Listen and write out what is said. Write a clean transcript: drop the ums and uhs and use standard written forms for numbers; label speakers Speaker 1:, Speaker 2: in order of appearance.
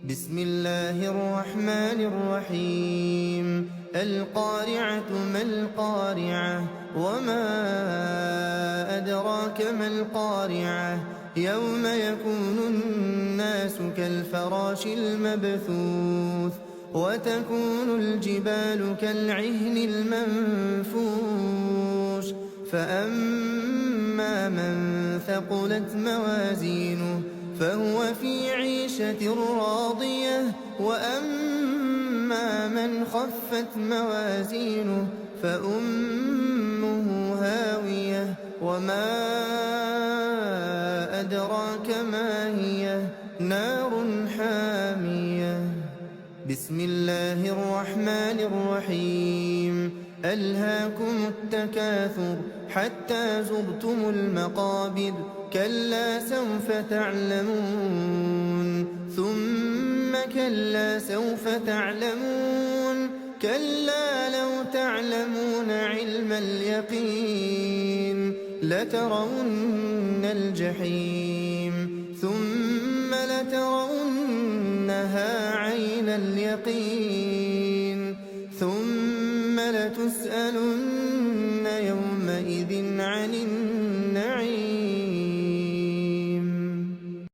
Speaker 1: بسم الله الرحمن الرحيم القارعة ما القارعة وما أدراك ما القارعة يوم يكون الناس كالفراش المبثوث وتكون الجبال كالعهن المنفوش فأما من ثقلت موازينه فهو في عيشة راضية وأما من خفت موازينه فأمه هاوية وما أدراك ما هي نار حامية بسم الله الرحمن الرحيم ألهاكم التكاثر حتى زرتم المقابر كلا سوف تعلمون ثم كلا سوف تعلمون كلا لو تعلمون علم اليقين لترون الجحيم ثم لترونها عين اليقين ثم لتسألن يومئذ عن النعيم